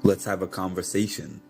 Let's have a conversation.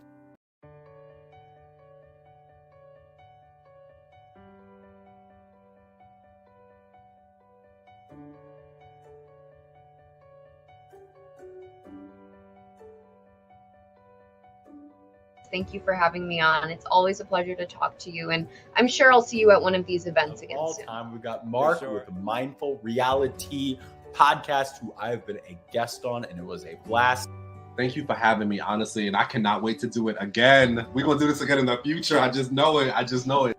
Thank you for having me on. It's always a pleasure to talk to you, and I'm sure I'll see you at one of these events again all soon. time. We got Mark with the Mindful Reality podcast, who I've been a guest on, and it was a blast. Thank you for having me, honestly, and I cannot wait to do it again. We're going to do this again in the future. I just know it.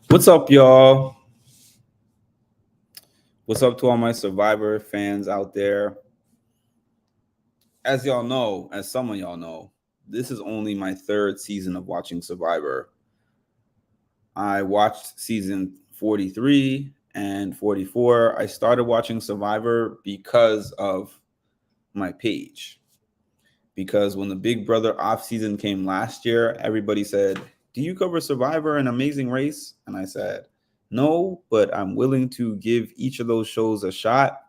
What's up, y'all? What's up to all my Survivor fans out there? As y'all know, as some of y'all know, this is only my third season of watching Survivor. I watched season 43 and 44. I started watching Survivor because of my page. Because when the Big Brother off season came last year, everybody said, "Do you cover Survivor and Amazing Race?" And I said, "No, but I'm willing to give each of those shows a shot."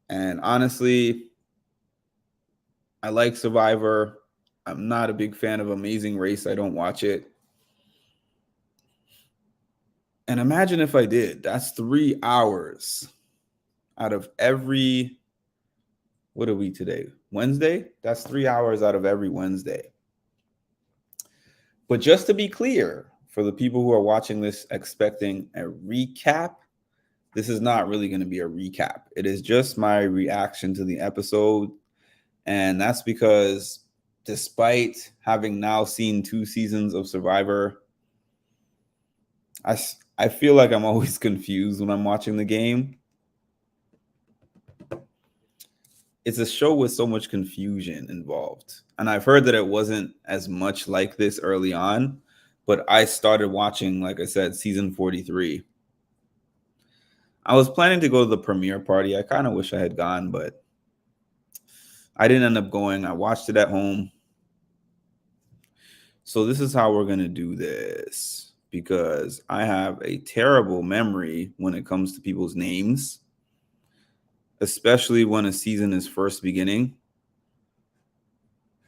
And honestly, I like Survivor. I'm not a big fan of Amazing Race. I don't watch it. And imagine if I did. That's 3 hours out of every, what are we today? Wednesday? That's 3 hours out of every Wednesday. But just to be clear, for the people who are watching this expecting a recap, this is not really going to be a recap. It is just my reaction to the episode. And that's because despite having now seen 2 seasons of Survivor, I feel like I'm always confused when I'm watching the game. It's a show with so much confusion involved. And I've heard that it wasn't as much like this early on, but I started watching, like I said, season 43. I was planning to go to the premiere party. I kind of wish I had gone, but I didn't end up going. I watched it at home. So this is how we're going to do this, because I have a terrible memory when it comes to people's names, especially when a season is first beginning.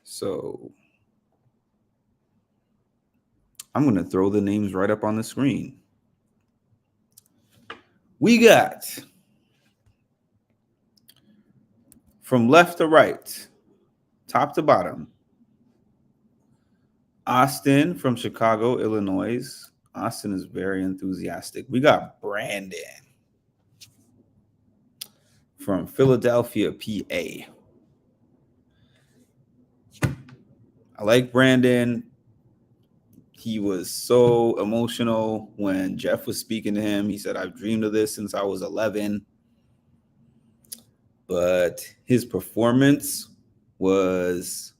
So I'm going to throw the names right up on the screen. We got, from left to right, top to bottom, Austin from Chicago, Illinois. Austin is very enthusiastic. We got Brandon from Philadelphia, PA. I like Brandon. He was so emotional when Jeff was speaking to him. He said, "I've dreamed of this since I was 11. But his performance was,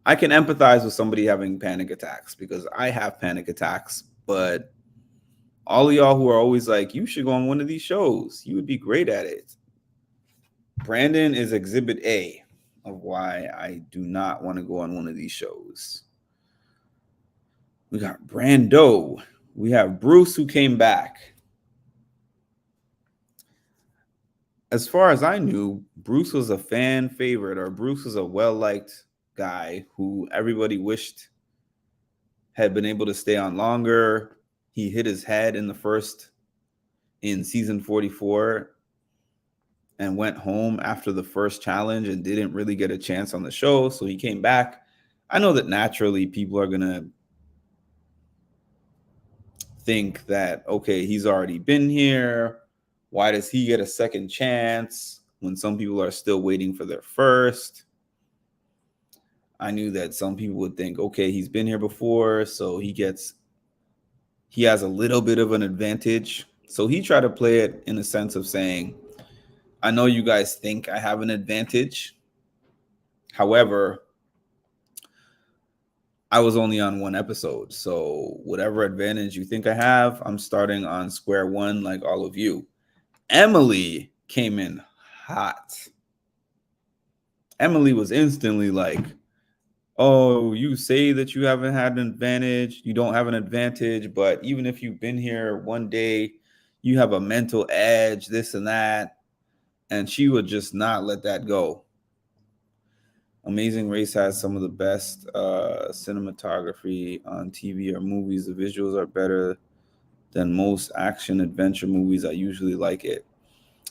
I can empathize with somebody having panic attacks because I have panic attacks. But all of y'all who are always like, you should go on one of these shows, you would be great at it. Brandon is exhibit A of why I do not want to go on one of these shows. We got Brando. We have Bruce, who came back. As far as I knew, Bruce was a fan favorite, or Bruce was a well-liked guy who everybody wished had been able to stay on longer. He hit his head in season 44 and went home after the first challenge and didn't really get a chance on the show. So he came back. I know that naturally people are going to think that, okay, he's already been here. Why does he get a second chance when some people are still waiting for their first? I knew that some people would think, okay, he's been here before, so he has a little bit of an advantage. So he tried to play it in a sense of saying, I know you guys think I have an advantage. However, I was only on one episode. So whatever advantage you think I have, I'm starting on square one like all of you. Emily came in hot. Emily was instantly like, oh, you say that you haven't had an advantage. You don't have an advantage, but even if you've been here one day, you have a mental edge, this and that. And she would just not let that go. Amazing Race has some of the best cinematography on TV or movies. The visuals are better than most action adventure movies. I usually like it.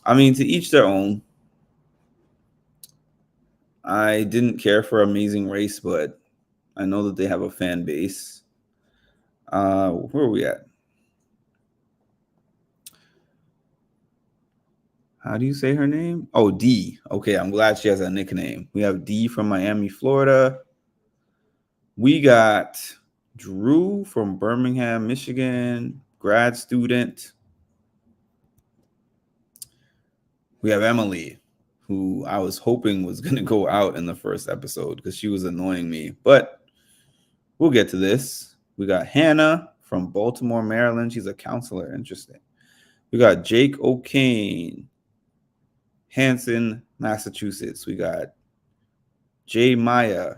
I mean, to each their own. I didn't care for Amazing Race, but I know that they have a fan base. Where are we at? How do you say her name? Oh, D. Okay, I'm glad she has a nickname. We have D from Miami, Florida. We got Drew from Birmingham, Michigan, grad student. We have Emily, who I was hoping was going to go out in the first episode because she was annoying me. But we'll get to this. We got Hannah from Baltimore, Maryland. She's a counselor. Interesting. We got Jake O'Kane, Hanson, Massachusetts. We got Jay Maya,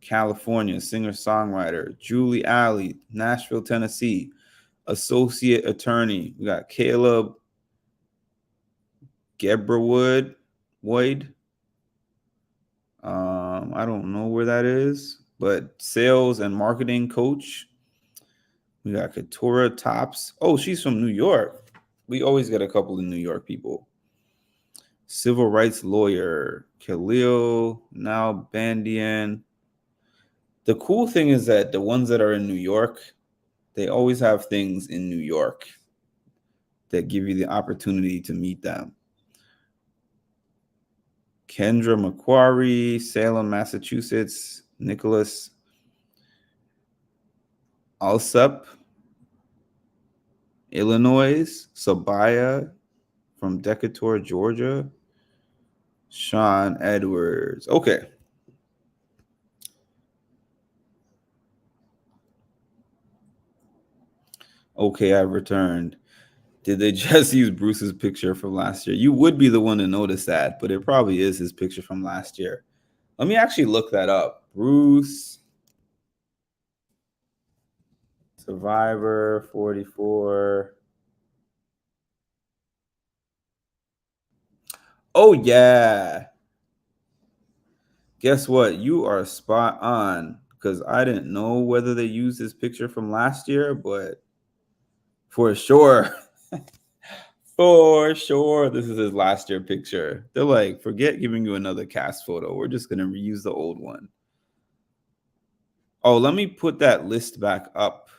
California, singer-songwriter. Julie Alley, Nashville, Tennessee, associate attorney. We got Caleb Geberwood. I don't know where that is, but sales and marketing coach. We got Katura Tops. Oh, she's from New York. We always get a couple of New York people. Civil rights lawyer, Khalil Nalbandian. The cool thing is that the ones that are in New York, they always have things in New York that give you the opportunity to meet them. Kendra Macquarie, Salem, Massachusetts. Nicholas Alsup, Illinois. Sabaya from Decatur, Georgia. Sean Edwards. Okay. Okay, I've returned. Did they just use Bruce's picture from last year? You would be the one to notice that, but it probably is his picture from last year. Let me actually look that up. Bruce Survivor 44. Oh, yeah. Guess what? You are spot on because I didn't know whether they used his picture from last year, but for sure, for sure, this is his last year picture. They're like, forget giving you another cast photo. We're just going to reuse the old one. Oh, let me put that list back up.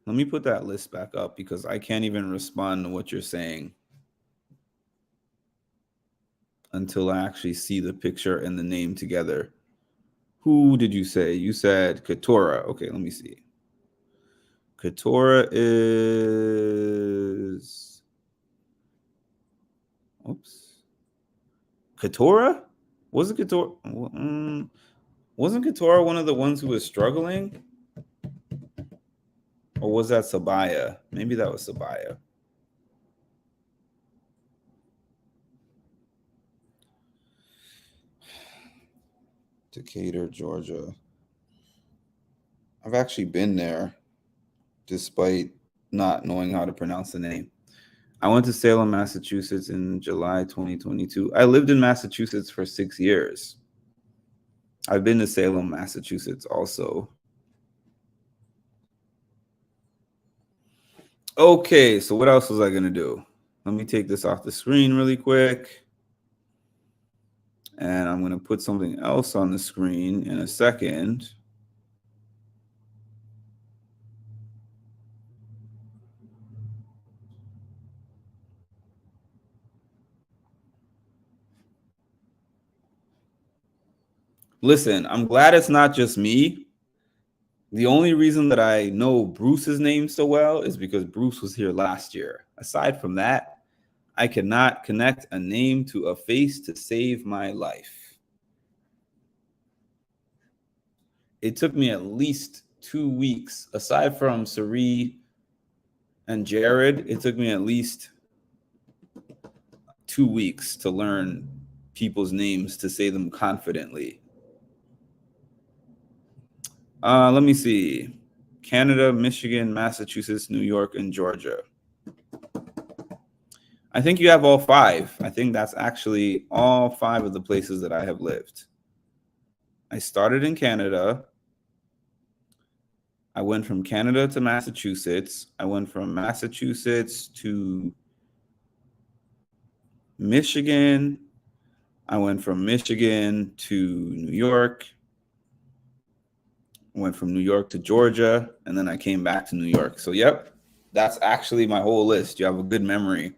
Let me put that list back up because I can't even respond to what you're saying until I actually see the picture and the name together. Who did you say? You said Katora. Okay, let me see. Katora is... Oops. Katora? Wasn't Katora... wasn't Katora one of the ones who was struggling? Or was that Sabaya? Maybe that was Sabaya. Decatur, Georgia. I've actually been there despite not knowing how to pronounce the name. I went to Salem, Massachusetts in July 2022. I lived in Massachusetts for 6 years. I've been to Salem, Massachusetts also. Okay, so what else was I going to do? Let me take this off the screen really quick. And I'm going to put something else on the screen in a second. Listen, I'm glad it's not just me. The only reason that I know Bruce's name so well is because Bruce was here last year. Aside from that, I cannot connect a name to a face to save my life. It took me at least 2 weeks, aside from Sari and Jared, it took me at least 2 weeks to learn people's names to say them confidently. Let me see. Canada, Michigan, Massachusetts, New York, and Georgia. I think you have all 5. I think that's actually all 5 of the places that I have lived. I started in Canada. I went from Canada to Massachusetts. I went from Massachusetts to Michigan. I went from Michigan to New York. I went from New York to Georgia, and then I came back to New York. So, yep, that's actually my whole list. You have a good memory.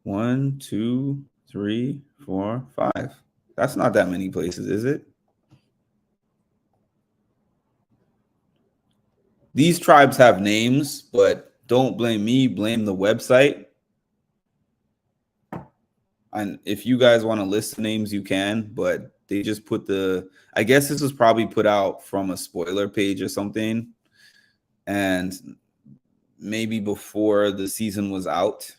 1, 2, 3, 4, 5. That's not that many places, is it? These tribes have names, but don't blame me, blame the website. And if you guys want to list the names, you can, but they just put I guess this was probably put out from a spoiler page or something. And maybe before the season was out,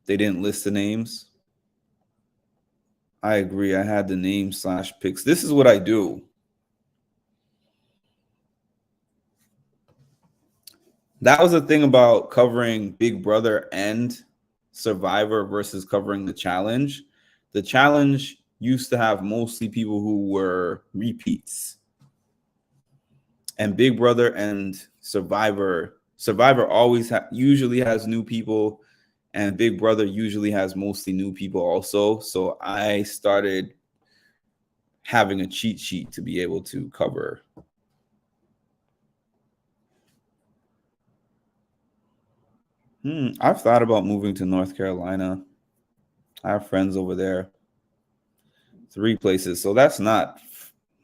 they didn't list the names. I agree. I had the name / picks. This is what I do. That was the thing about covering Big Brother and Survivor versus covering the challenge. The challenge used to have mostly people who were repeats. And Big Brother and Survivor always usually has new people, and Big Brother usually has mostly new people also. So I started having a cheat sheet to be able to cover. I've thought about moving to North Carolina. I have friends over there. 3 places. So that's not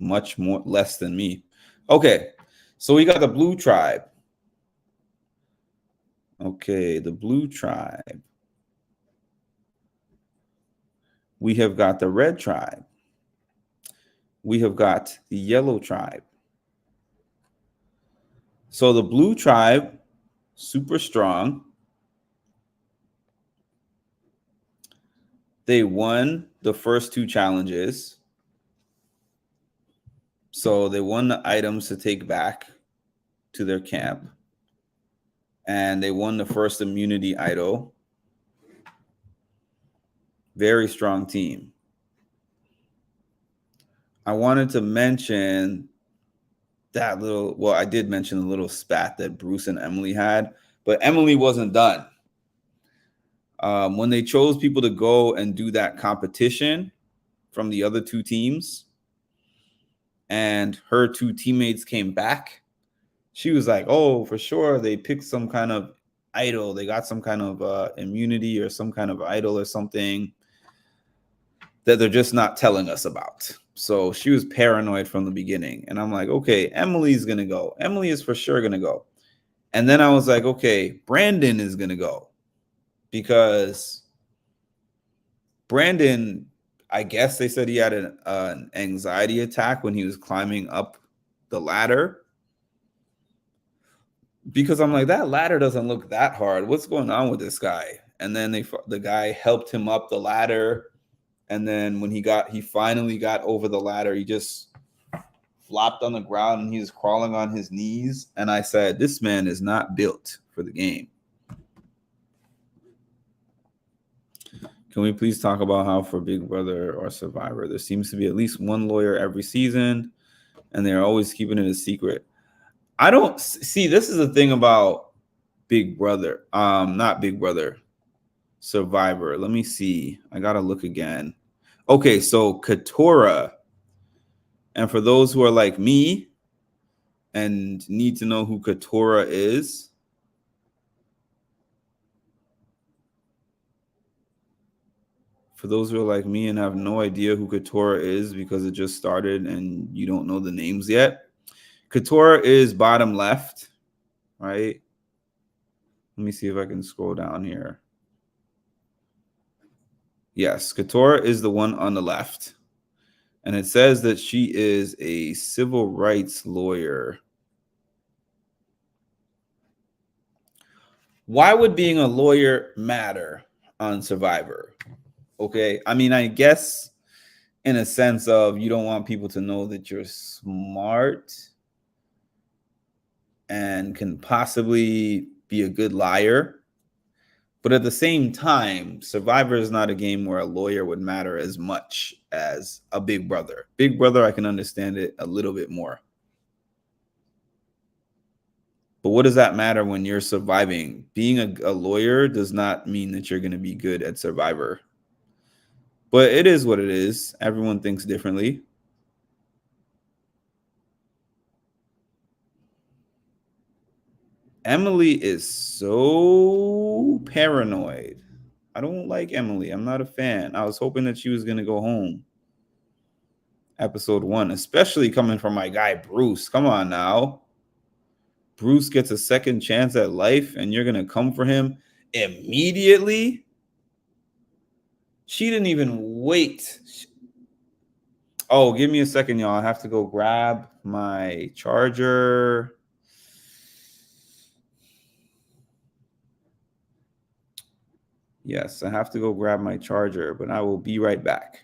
much more less than me. Okay. So we got the Blue Tribe. Okay, the Blue Tribe. We have got the Red Tribe. We have got the Yellow Tribe. So the Blue Tribe, super strong. They won the first 2 challenges. So they won the items to take back to their camp. And they won the first immunity idol. Very strong team. I wanted to mention that I did mention the little spat that Bruce and Emily had, but Emily wasn't done. When they chose people to go and do that competition from the other 2 teams, and her 2 teammates came back, she was like, oh, for sure, they picked some kind of idol. They got some kind of immunity or some kind of idol or something that they're just not telling us about. So she was paranoid from the beginning. And I'm like, okay, Emily's going to go. Emily is for sure going to go. And then I was like, okay, Brandon is going to go. Because Brandon, I guess they said he had an anxiety attack when he was climbing up the ladder. Because I'm like, that ladder doesn't look that hard. What's going on with this guy? And then the guy helped him up the ladder. And then when he finally got over the ladder, he just flopped on the ground and he was crawling on his knees. And I said, this man is not built for the game. Can we please talk about how for Big Brother or Survivor, there seems to be at least one lawyer every season, and they're always keeping it a secret? I don't see. This is the thing about Big Brother. Not Big Brother, Survivor. Let me see. I gotta look again. Okay, so Katora. And for those who are like me and need to know who Katora is, for those who are like me and have no idea who Katora is because it just started and you don't know the names yet, Katora is bottom left. right? Let me see if I can scroll down here. Yes, Katora is the one on the left. And it says that she is a civil rights lawyer. Why would being a lawyer matter on Survivor? Okay, I mean, I guess in a sense of you don't want people to know that you're smart and can possibly be a good liar. But at the same time, Survivor is not a game where a lawyer would matter as much as a Big Brother. Big Brother, I can understand it a little bit more. But what does that matter when you're surviving? Being a lawyer does not mean that you're going to be good at Survivor. But it is what it is. Everyone thinks differently. Emily is so paranoid. I don't like Emily. I'm not a fan. I was hoping that she was going to go home. Episode 1, especially coming from my guy, Bruce. Come on now. Bruce gets a second chance at life and you're going to come for him immediately? She didn't even wait. Oh, give me a second, y'all. I have to go grab my charger. Yes, I have to go grab my charger, but I will be right back.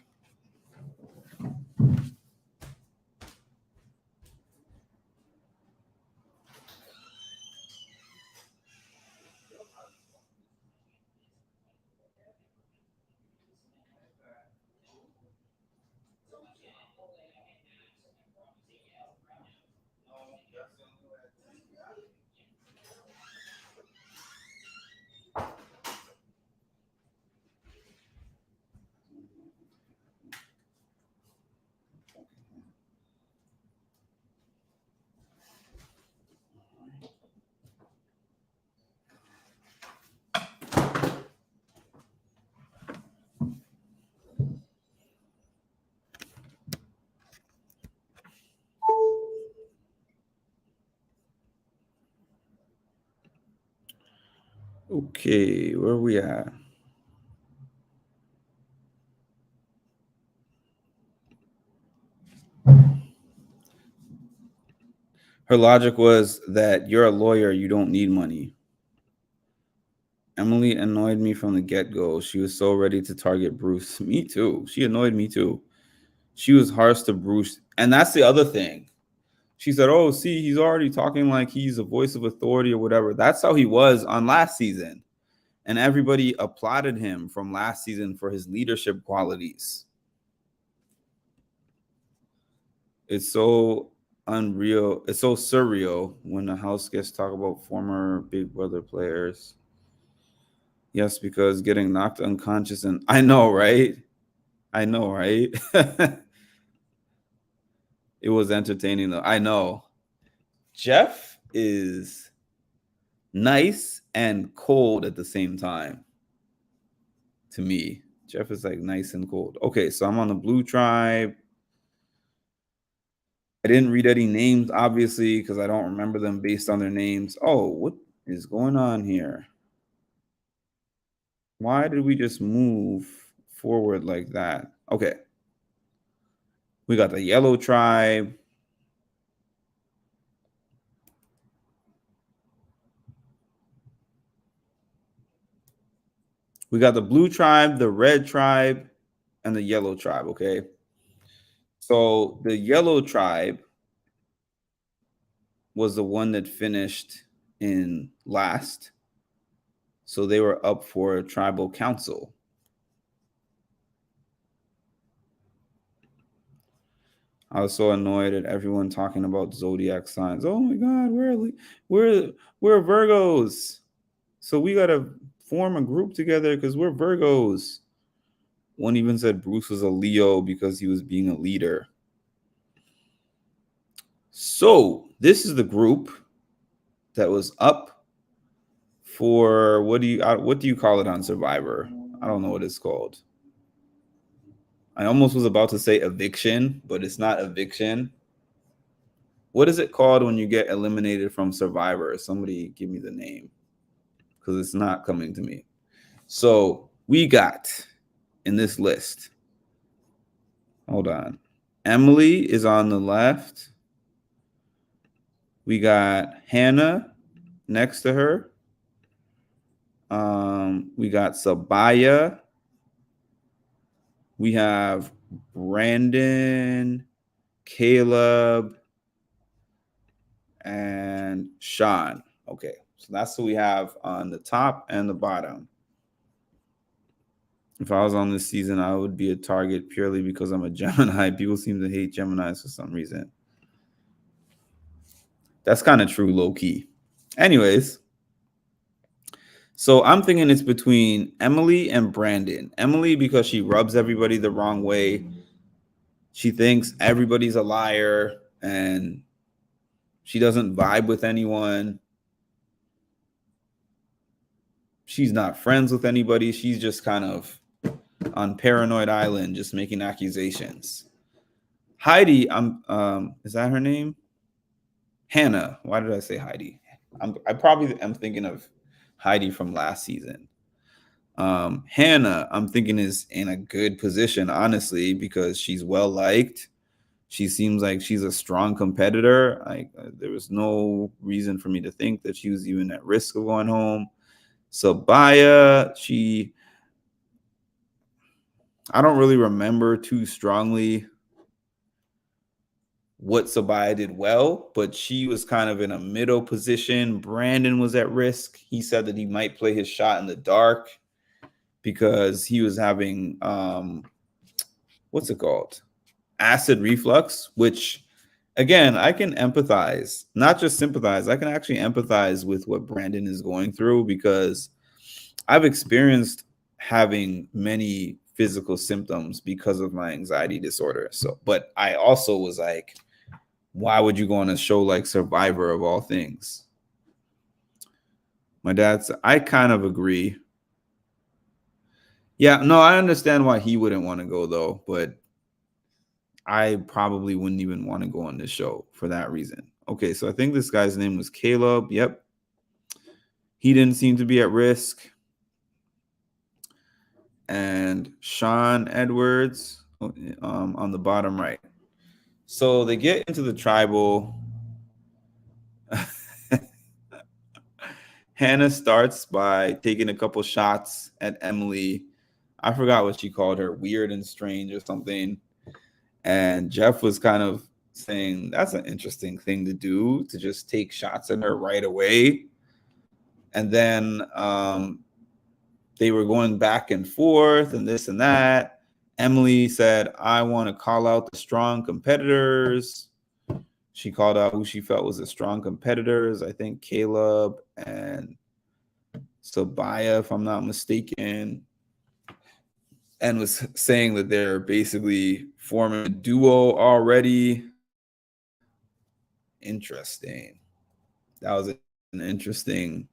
Okay, where are we at? Her logic was that you're a lawyer, you don't need money. Emily annoyed me from the get-go. She was so ready to target Bruce. Me too. She annoyed me too. She was harsh to Bruce. And that's the other thing. She said, oh, see, he's already talking like he's a voice of authority or whatever. That's how he was on last season. And everybody applauded him from last season for his leadership qualities. It's so unreal. It's so surreal when the house gets to talk about former Big Brother players. Yes, because getting knocked unconscious and I know, right? I know, right? It was entertaining though. I know. Jeff is nice and cold at the same time. To me, Jeff is like nice and cold. Okay, so I'm on the blue tribe. I didn't read any names, obviously, because I don't remember them based on their names. Oh, what is going on here? Why did we just move forward like that? Okay. We got the yellow tribe. We got the blue tribe, the red tribe, and the yellow tribe, okay? So the yellow tribe was the one that finished in last. So they were up for a tribal council. I was so annoyed at everyone talking about zodiac signs. Oh my God, we're Virgos. So we gotta form a group together because we're Virgos. One even said Bruce was a Leo because he was being a leader. So this is the group that was up for what do you call it on Survivor? I don't know what it's called. I almost was about to say eviction, but it's not eviction. What is it called when you get eliminated from Survivor? Somebody give me the name because it's not coming to me. So we got in this list. Hold on. Emily is on the left. We got Hannah next to her. We got Sabaya. We have Brandon, Caleb, and Sean. Okay, so that's who we have on the top and the bottom. If I was on this season, I would be a target purely because I'm a Gemini. People seem to hate Geminis for some reason. That's kind of true, low key. Anyways, so I'm thinking it's between Emily and Brandon. Emily, because she rubs everybody the wrong way. She thinks everybody's a liar and she doesn't vibe with anyone. She's not friends with anybody. She's just kind of on Paranoid Island, just making accusations. Heidi, is that her name? Hannah. Why did I say Heidi? I probably am thinking of Heidi from last season. Hannah, I'm thinking is in a good position, honestly, because she's well liked. She seems like she's a strong competitor. There was no reason for me to think that she was even at risk of going home. Sabaya, I don't really remember too strongly what Sabaya did well, but she was kind of in a middle position. Brandon was at risk. He said that he might play his shot in the dark because he was having, what's it called? Acid reflux, which, again, I can empathize, not just sympathize. I can actually empathize with what Brandon is going through because I've experienced having many physical symptoms because of my anxiety disorder. So, but I also was like, why would you go on a show like Survivor of all things? My dad said, I kind of agree. Yeah, no, I understand why he wouldn't want to go though, but I probably wouldn't even want to go on this show for that reason. Okay, so I think this guy's name was Caleb. Yep. He didn't seem to be at risk. And Sean Edwards on the bottom right. So they get into the tribal. Hannah starts by taking a couple shots at Emily. I forgot what she called her, weird and strange or something. And Jeff was kind of saying, that's an interesting thing to do, to just take shots at her right away. And then they were going back and forth and this and that. Emily said, I want to call out the strong competitors. She called out who she felt was the strong competitors. I think Caleb and Sabaya, if I'm not mistaken, and was saying that they're basically forming a duo already. Interesting. That was an interesting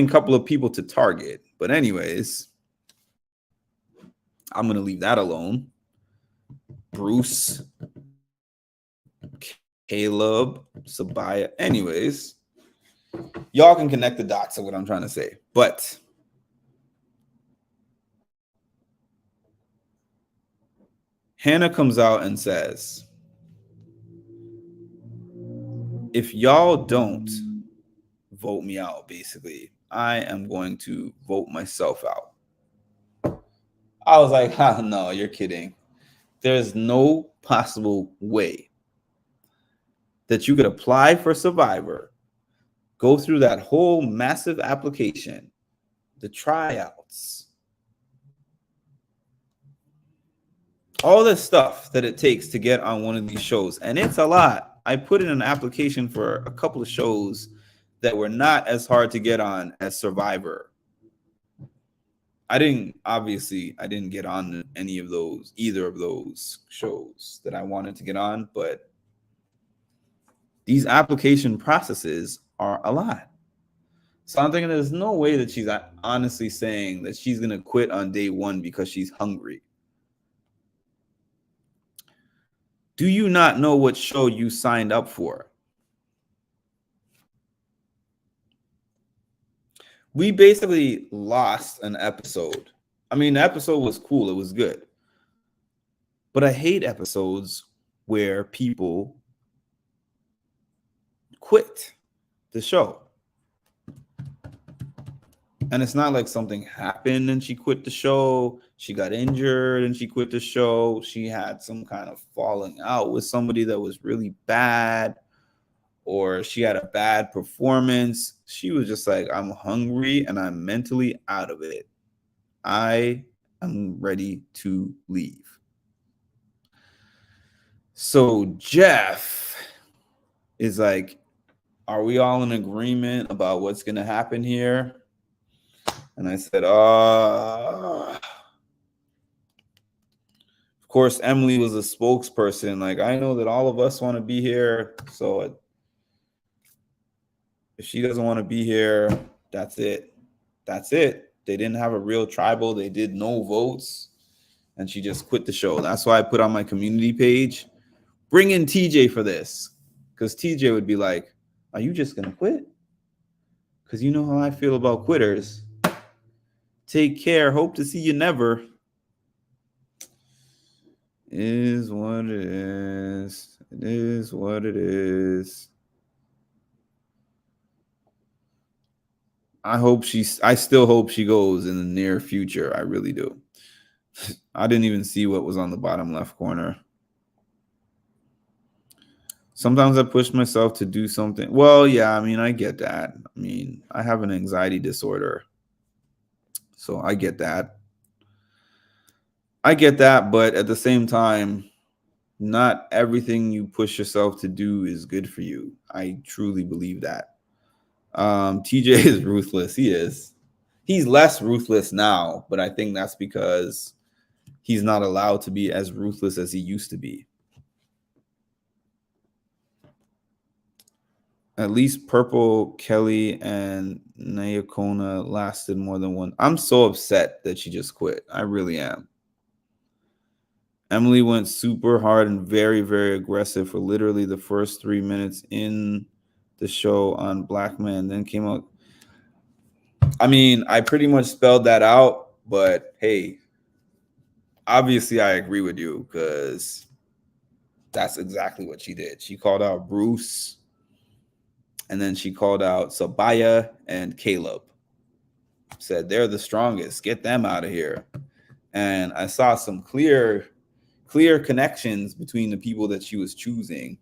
couple of people to target. But anyways, I'm going to leave that alone. Bruce, Caleb, Sabaya. Anyways, y'all can connect the dots of what I'm trying to say. But Hannah comes out and says, if y'all don't vote me out, basically, I am going to vote myself out. I was like, no, you're kidding. There's no possible way that you could apply for Survivor, go through that whole massive application, the tryouts, all this stuff that it takes to get on one of these shows. And it's a lot. I put in an application for a couple of shows that were not as hard to get on as Survivor. I didn't get on either of those shows that I wanted to get on, but these application processes are a lot. So I'm thinking there's no way that she's honestly saying that she's going to quit on day one because she's hungry. Do you not know what show you signed up for? We basically lost an episode. I mean, the episode was cool. It was good. But I hate episodes where people quit the show. And it's not like something happened and she quit the show. She got injured and she quit the show. She had some kind of falling out with somebody that was really bad, or she had a bad performance. She was just like, I'm hungry and I'm mentally out of it. I am ready to leave. So Jeff is like, are we all in agreement about what's going to happen here? And I said, of course, Emily was a spokesperson. Like, I know that all of us want to be here. So if she doesn't want to be here, that's it. That's it. They didn't have a real tribal. They did no votes. And she just quit the show. That's why I put on my community page, bring in TJ for this. Because TJ would be like, are you just going to quit? Because you know how I feel about quitters. Take care. Hope to see you never. Is what it is. It is what it is. I still hope she goes in the near future. I really do. I didn't even see what was on the bottom left corner. Sometimes I push myself to do something. Well, yeah, I mean, I get that. I mean, I have an anxiety disorder. So I get that. But at the same time, not everything you push yourself to do is good for you. I truly believe that. TJ is ruthless. He is. He's less ruthless now, but I think that's because he's not allowed to be as ruthless as he used to be. At least Purple, Kelly, and Nayakona lasted more than one. I'm so upset that she just quit. I really am. Emily went super hard and very, very aggressive for literally the first 3 minutes in the show on Black Man, then came out. I mean, I pretty much spelled that out, but hey, obviously I agree with you because that's exactly what she did. She called out Bruce. And then she called out Sabaya and Caleb. Said they're the strongest. Get them out of here. And I saw some clear connections between the people that she was choosing.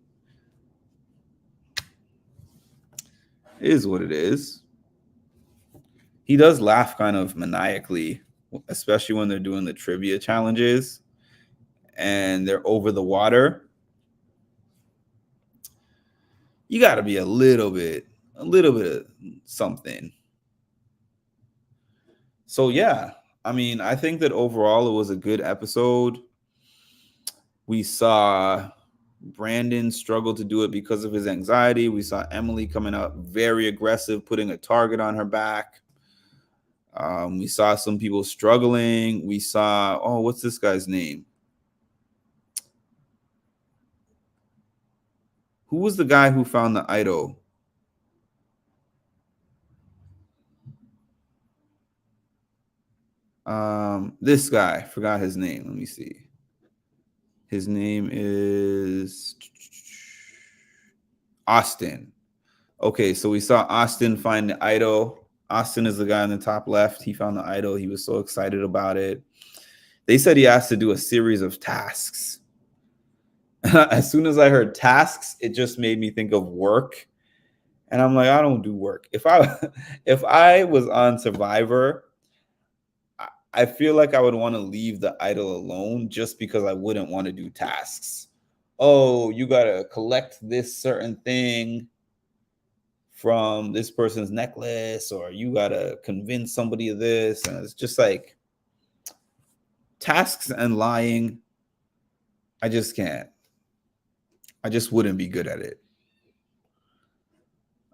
It is what it is. He does laugh kind of maniacally, especially when they're doing the trivia challenges and they're over the water. You got to be a little bit of something. So, yeah, I mean, I think that overall it was a good episode. We saw Brandon struggle to do it because of his anxiety. We saw Emily coming out very aggressive, putting a target on her back. We saw some people struggling. We saw, what's this guy's name? Who was the guy who found the idol? This guy, forgot his name. Let me see. His name is Austin. Okay, so we saw Austin find the idol. Austin is the guy on the top left. He found the idol. He was so excited about it. They said he has to do a series of tasks. As soon as I heard tasks, it just made me think of work. And I'm like, I don't do work. If I was on Survivor, I feel like I would want to leave the idol alone just because I wouldn't want to do tasks. Oh, you got to collect this certain thing from this person's necklace, or you got to convince somebody of this. And it's just like tasks and lying. I just can't. I just wouldn't be good at it.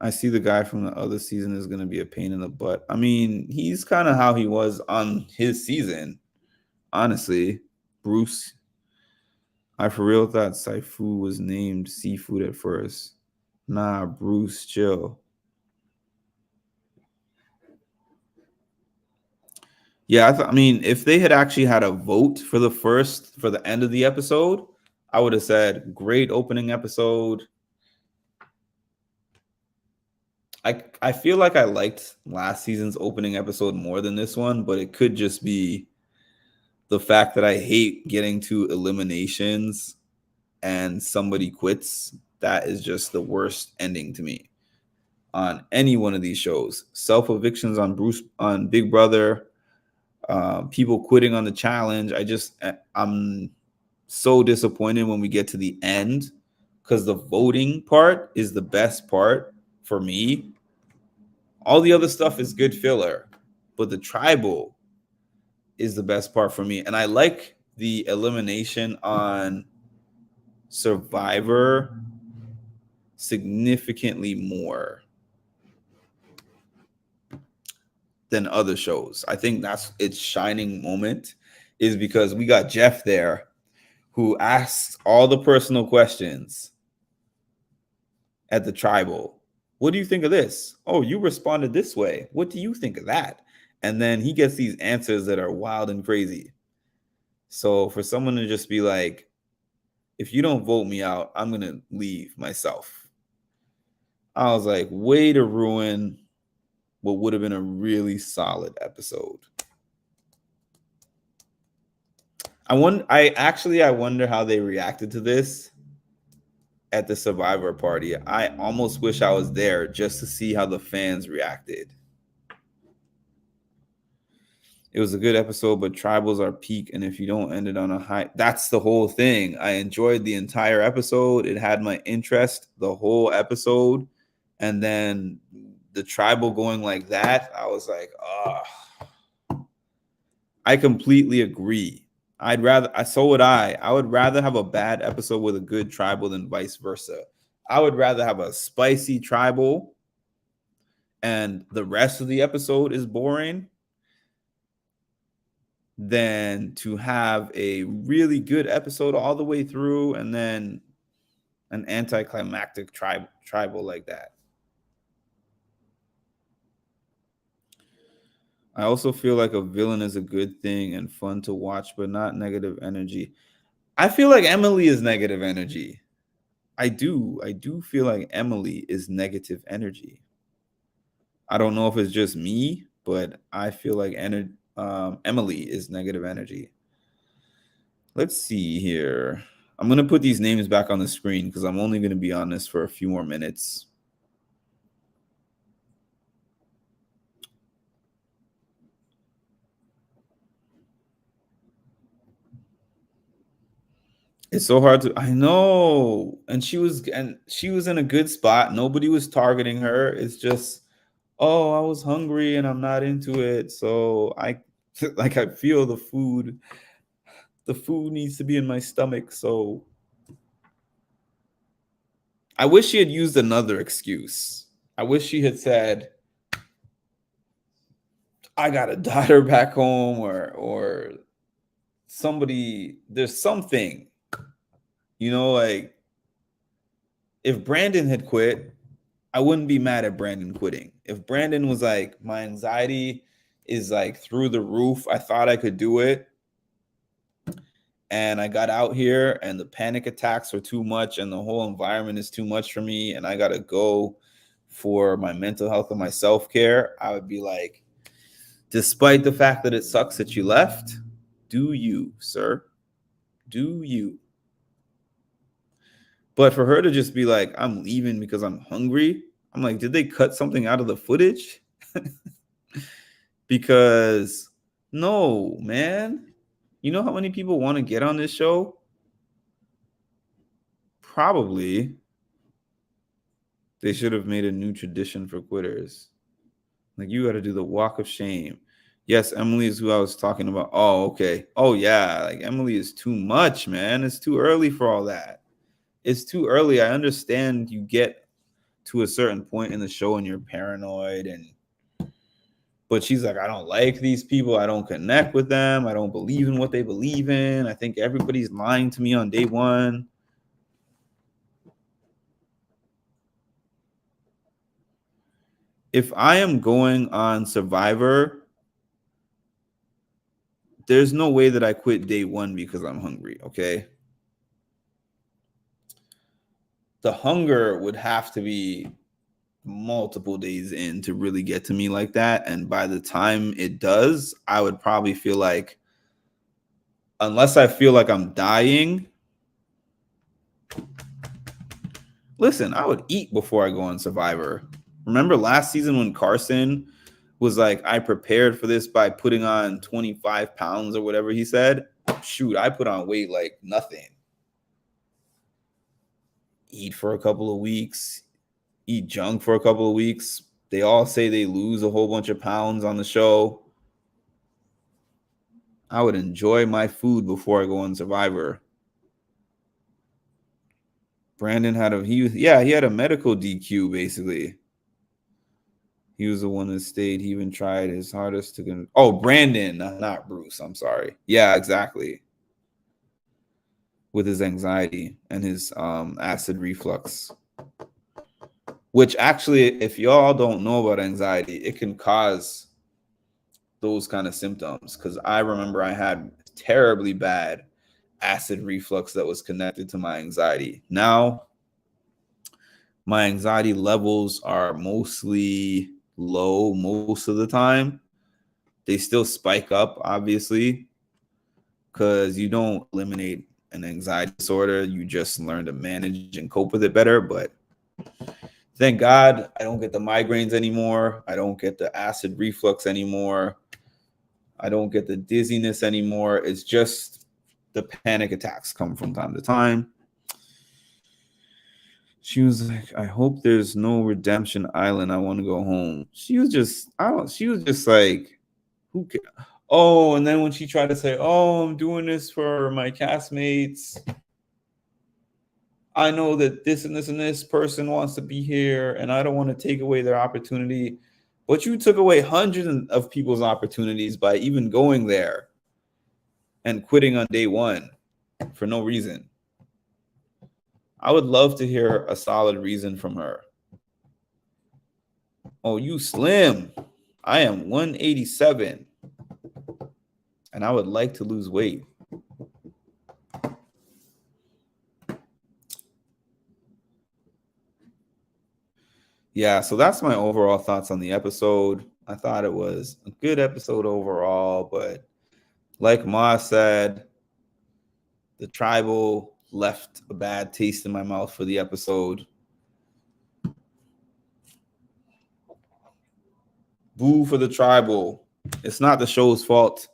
I see the guy from the other season is going to be a pain in the butt. I mean, he's kind of how he was on his season. Honestly, Bruce. I for real thought Saifu was named Seafood at first. Nah, Bruce, chill. Yeah, I mean, if they had actually had a vote for the end of the episode, I would have said great opening episode. I feel like I liked last season's opening episode more than this one, but it could just be the fact that I hate getting to eliminations and somebody quits. That is just the worst ending to me on any one of these shows. Self-evictions on Big Brother, people quitting on the challenge. I'm so disappointed when we get to the end, because the voting part is the best part for me. All the other stuff is good filler, but the tribal is the best part for me. And I like the elimination on Survivor significantly more than other shows. I think that's its shining moment, is because we got Jeff there who asks all the personal questions at the tribal. What do you think of this? Oh, you responded this way. What do you think of that? And then he gets these answers that are wild and crazy. So for someone to just be like, if you don't vote me out, I'm going to leave myself. I was like, way to ruin what would have been a really solid episode. I wonder how they reacted to this at the Survivor party. I almost wish I was there just to see how the fans reacted. It was a good episode, but tribals are peak, and if you don't end it on a high, that's the whole thing. I enjoyed the entire episode. It had my interest the whole episode, and then the tribal going like that, I was like, oh. I completely agree. I would rather have a bad episode with a good tribal than vice versa. I would rather have a spicy tribal and the rest of the episode is boring than to have a really good episode all the way through and then an anticlimactic tribal like that. I also feel like a villain is a good thing and fun to watch, but not negative energy. I feel like Emily is negative energy. I do feel like Emily is negative energy. I don't know if it's just me, but I feel like Emily is negative energy. Let's see here. I'm going to put these names back on the screen because I'm only going to be on this for a few more minutes. It's so hard to, I know. And she was in a good spot. Nobody was targeting her. It's just, oh, I was hungry and I'm not into it. So I feel the food needs to be in my stomach. So I wish she had used another excuse. I wish she had said, I got a daughter back home, or somebody, there's something. You know, like if Brandon had quit, I wouldn't be mad at Brandon quitting. If Brandon was like, my anxiety is like through the roof, I thought I could do it, and I got out here and the panic attacks were too much and the whole environment is too much for me and I got to go for my mental health and my self-care, I would be like, despite the fact that it sucks that you left, do you, sir? Do you? But for her to just be like, I'm leaving because I'm hungry, I'm like, did they cut something out of the footage? Because no, man. You know how many people want to get on this show? Probably. They should have made a new tradition for quitters. Like, you got to do the walk of shame. Yes, Emily is who I was talking about. Oh, okay. Oh, yeah. Like, Emily is too much, man. It's too early for all that. It's too early. I understand you get to a certain point in the show and you're paranoid and But she's like, I don't like these people. I don't connect with them. I don't believe in what they believe in. I think everybody's lying to me on day one. If I am going on Survivor, there's no way that I quit day one because I'm hungry, okay? The hunger would have to be multiple days in to really get to me like that. And by the time it does, I would probably feel like, unless I feel like I'm dying, listen, I would eat before I go on Survivor. Remember last season when Carson was like, I prepared for this by putting on 25 pounds or whatever he said? Shoot, I put on weight like nothing. Eat for a couple of weeks, eat junk for a couple of weeks. They all say they lose a whole bunch of pounds on the show. I would enjoy my food before I go on Survivor. Brandon had he had a medical DQ basically. He was the one that stayed. He even tried his hardest to Brandon, not Bruce. I'm sorry. Yeah, exactly. With his anxiety and his acid reflux. Which actually, if y'all don't know about anxiety, it can cause those kind of symptoms. Because I remember I had terribly bad acid reflux that was connected to my anxiety. Now, my anxiety levels are mostly low most of the time. They still spike up, obviously, because you don't eliminate an anxiety disorder. You just learn to manage and cope with it better. But thank God I don't get the migraines anymore. I don't get the acid reflux anymore. I don't get the dizziness anymore. It's just the panic attacks come from time to time. She was like, I hope there's no Redemption Island. I want to go home. She was just like, who cares? Oh, and then when she tried to say, oh, I'm doing this for my castmates. I know that this and this and this person wants to be here, and I don't want to take away their opportunity. But you took away hundreds of people's opportunities by even going there and quitting on day one for no reason. I would love to hear a solid reason from her. Oh, you slim. I am 187. And I would like to lose weight. Yeah, so that's my overall thoughts on the episode. I thought it was a good episode overall, but like Ma said, the tribal left a bad taste in my mouth for the episode. Boo for the tribal. It's not the show's fault.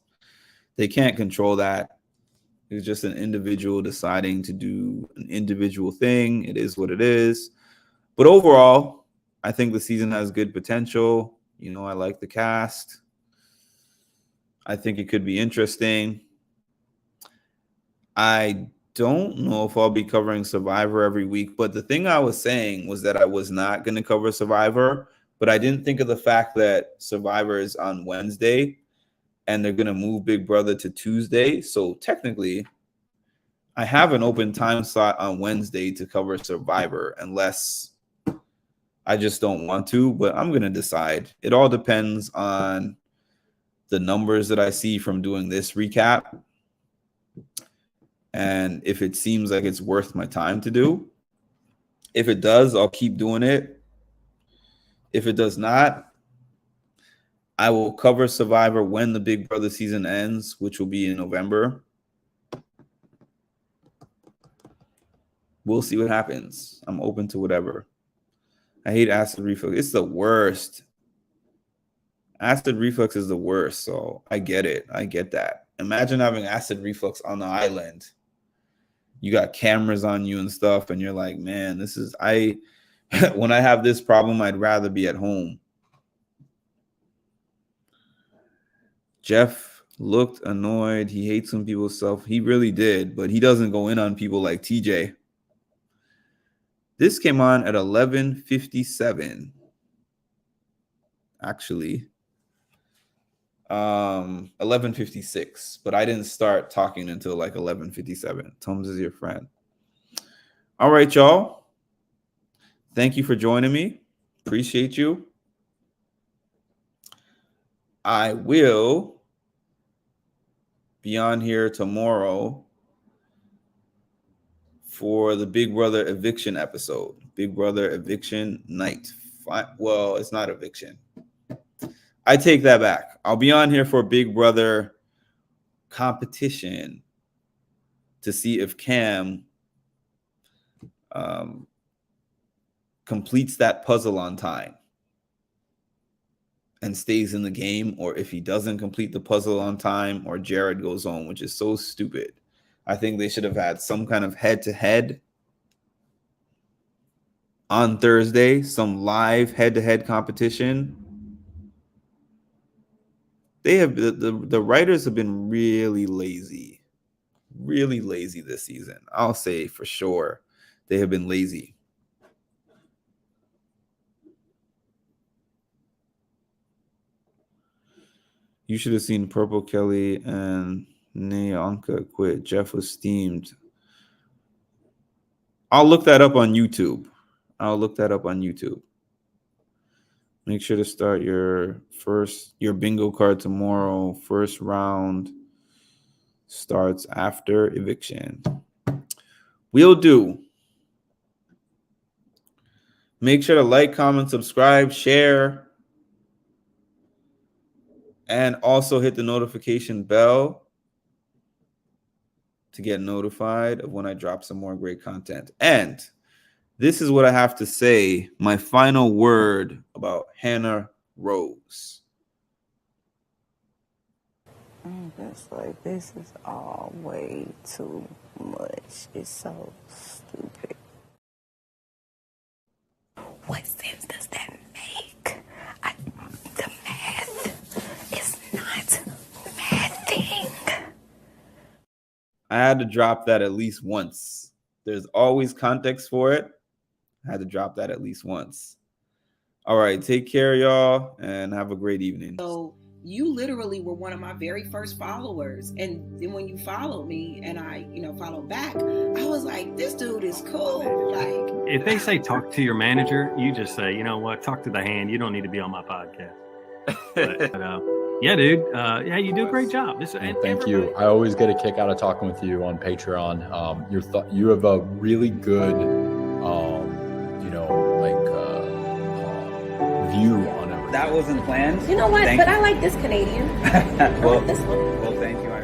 They can't control that. It's just an individual deciding to do an individual thing. It is what it is. But overall, I think the season has good potential. You know, I like the cast. I think it could be interesting. I don't know if I'll be covering Survivor every week, but the thing I was saying was that I was not going to cover Survivor, but I didn't think of the fact that Survivor is on Wednesday and they're going to move Big Brother to Tuesday. So technically, I have an open time slot on Wednesday to cover Survivor unless I just don't want to, but I'm going to decide. It all depends on the numbers that I see from doing this recap. And if it seems like it's worth my time to do. If it does, I'll keep doing it. If it does not, I will cover Survivor when the Big Brother season ends, which will be in November. We'll see what happens. I'm open to whatever. I hate acid reflux. It's the worst. Acid reflux is the worst, so I get it. I get that. Imagine having acid reflux on the island. You got cameras on you and stuff, and you're like, man, when I have this problem, I'd rather be at home. Jeff looked annoyed. He hates when people he really did, but he doesn't go in on people like TJ. This came on at 11:57. Actually, 11:56, but I didn't start talking until like 11:57. Tums is your friend. All right, y'all. Thank you for joining me. Appreciate you. I will be on here tomorrow for the Big Brother eviction episode. Big Brother eviction night. Well, it's not eviction. I take that back. I'll be on here for Big Brother competition to see if Cam completes that puzzle on time and stays in the game, or if he doesn't complete the puzzle on time, or Jared goes home, which is so stupid. I think they should have had some kind of head-to-head on Thursday, some live head-to-head competition. They have the writers have been really lazy this season. I'll say for sure they have been lazy. You should have seen Purple Kelly and Neonka quit. Jeff was steamed. I'll look that up on YouTube. Make sure to start your bingo card tomorrow. First round starts after eviction. Will do. Make sure to like, comment, subscribe, share, and also hit the notification bell to get notified of when I drop some more great content. And this is what I have to say, my final word about Hannah Rose. It's like, this is all way too much. It's so stupid. What sense does that make? The math is not mathing. I had to drop that at least once. There's always context for it. I had to drop that at least once. All right, take care, y'all, and have a great evening. So you literally were one of my very first followers. And then when you followed me and I, followed back, I was like, this dude is cool. Like, if they say talk to your manager, you just say, you know what, talk to the hand. You don't need to be on my podcast. But, yeah, dude. Yeah, you do a great job. Thank you. I always get a kick out of talking with you on Patreon. You have a really good, view on everything. That wasn't planned. You know what? Thank but you. I like this Canadian. Well, I like this one. well, thank you.